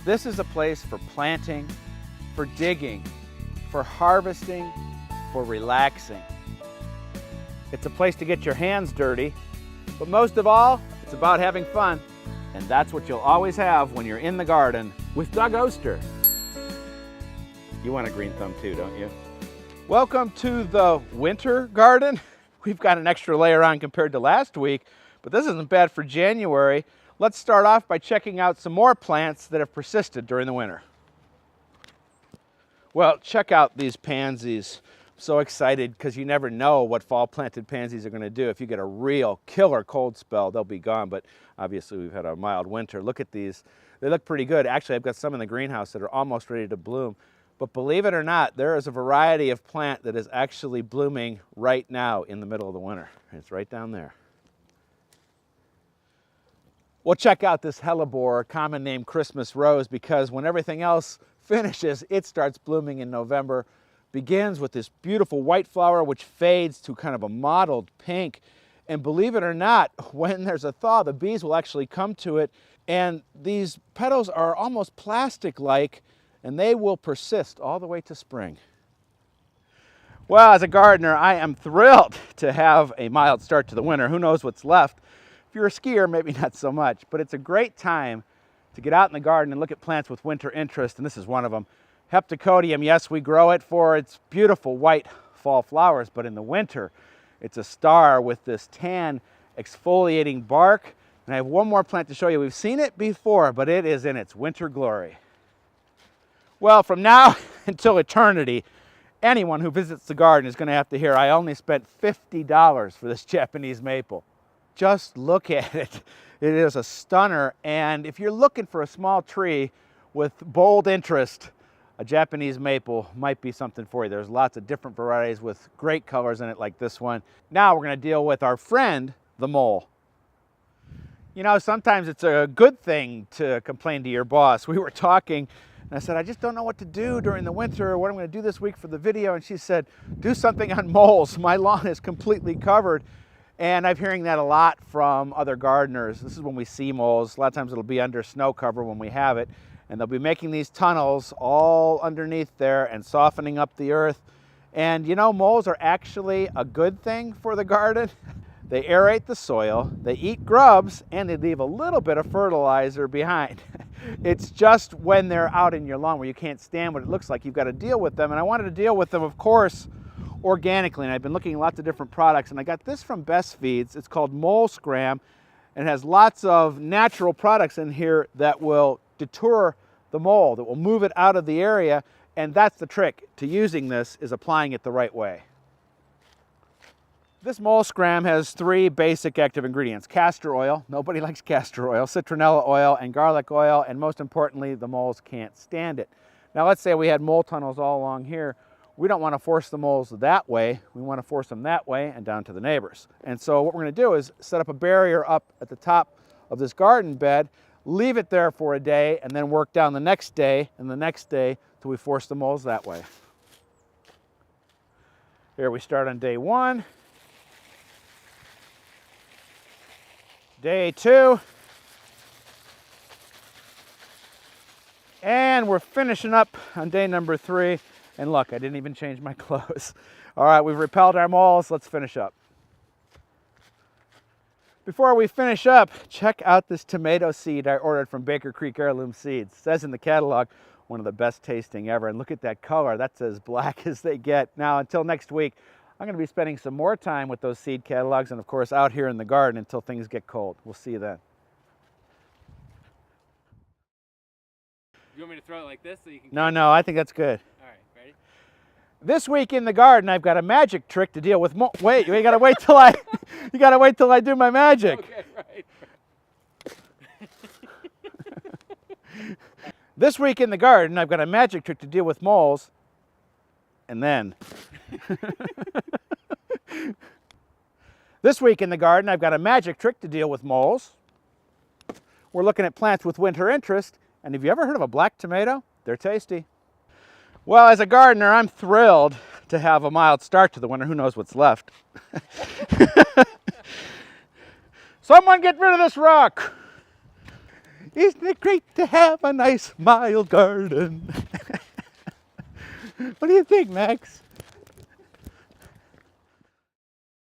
This is a place for planting, for digging, for harvesting, for relaxing. It's a place to get your hands dirty, but most of all, it's about having fun. And that's what you'll always have when you're in the garden with Doug Oster. You want a green thumb too, don't you? Welcome to the winter garden. We've got an extra layer on compared to last week, but this isn't bad for January. Let's start off by checking out some more plants that have persisted during the winter. Well, check out these pansies. I'm so excited because you never know what fall planted pansies are going to do. If you get a real killer cold spell, they'll be gone, but obviously we've had a mild winter. Look at these. They look pretty good. Actually, I've got some in the greenhouse that are almost ready to bloom. But believe it or not, there is a variety of plant that is actually blooming right now in the middle of the winter. It's right down there. Well, check out this Hellebore, common name Christmas rose, because when everything else finishes, it starts blooming in November. Begins with this beautiful white flower, which fades to kind of a mottled pink. And believe it or not, when there's a thaw, the bees will actually come to it. And these petals are almost plastic-like, and they will persist all the way to spring. Well, as a gardener, I am thrilled to have a mild start to the winter. Who knows what's left? If you're a skier, maybe not so much, but it's a great time to get out in the garden and look at plants with winter interest, and this is one of them. Peptic odium, yes, we grow it for its beautiful white fall flowers, but in the winter, it's a star with this tan exfoliating bark. And I have one more plant to show you. We've seen it before, but it is in its winter glory. Well, from now until eternity, anyone who visits the garden is going to have to hear, I only spent $50 for this Japanese maple. Just look at it. It is a stunner, and if you're looking for a small tree with bold interest, a Japanese maple might be something for you. There's lots of different varieties with great colors in it like this one. Now we're going to deal with our friend, the mole. You know, sometimes it's a good thing to complain to your boss. We were talking, and I said, I just don't know what to do during the winter, what I'm going to do this week for the video, and she said, do something on moles. My lawn is completely covered. And I'm hearing that a lot from other gardeners. This is when we see moles. A lot of times it'll be under snow cover when we have it. And they'll be making these tunnels all underneath there and softening up the earth. And you know, moles are actually a good thing for the garden. They aerate the soil, they eat grubs, and they leave a little bit of fertilizer behind. It's just when they're out in your lawn where you can't stand what it looks like, you've got to deal with them. And I wanted to deal with them, of course, organically, and I've been looking at lots of different products, and I got this from Best Feeds. It's called Mole Scram, and it has lots of natural products in here that will deter the mole, that will move it out of the area, and that's the trick to using this, is applying it the right way. This Mole Scram has 3 basic active ingredients: castor oil, nobody likes castor oil, citronella oil, and garlic oil, and most importantly, the moles can't stand it. Now let's say we had mole tunnels all along here. We don't want to force the moles that way. We want to force them that way and down to the neighbors. And so what we're going to do is set up a barrier up at the top of this garden bed, leave it there for a day, and then work down the next day and the next day till we force the moles that way. Here we start on day 1, day 2, and we're finishing up on day number 3. And look, I didn't even change my clothes. All right, we've repelled our moles. Let's finish up. Before we finish up, check out this tomato seed I ordered from Baker Creek Heirloom Seeds. It says in the catalog, one of the best tasting ever. And look at that color. That's as black as they get. Now, until next week, I'm going to be spending some more time with those seed catalogs and, of course, out here in the garden until things get cold. We'll see you then. You want me to throw it like this so you can... No, I think that's good. All right, ready? This week in the garden, I've got a magic trick to deal with wait, you gotta wait till I, you gotta wait till I do my magic. Okay, right. This week in the garden, I've got a magic trick to deal with moles, and then. This week in the garden, I've got a magic trick to deal with moles. We're looking at plants with winter interest, and have you ever heard of a black tomato? They're tasty. Well, as a gardener, I'm thrilled to have a mild start to the winter. Who knows what's left? Someone get rid of this rock. Isn't it great to have a nice mild garden? What do you think, Max?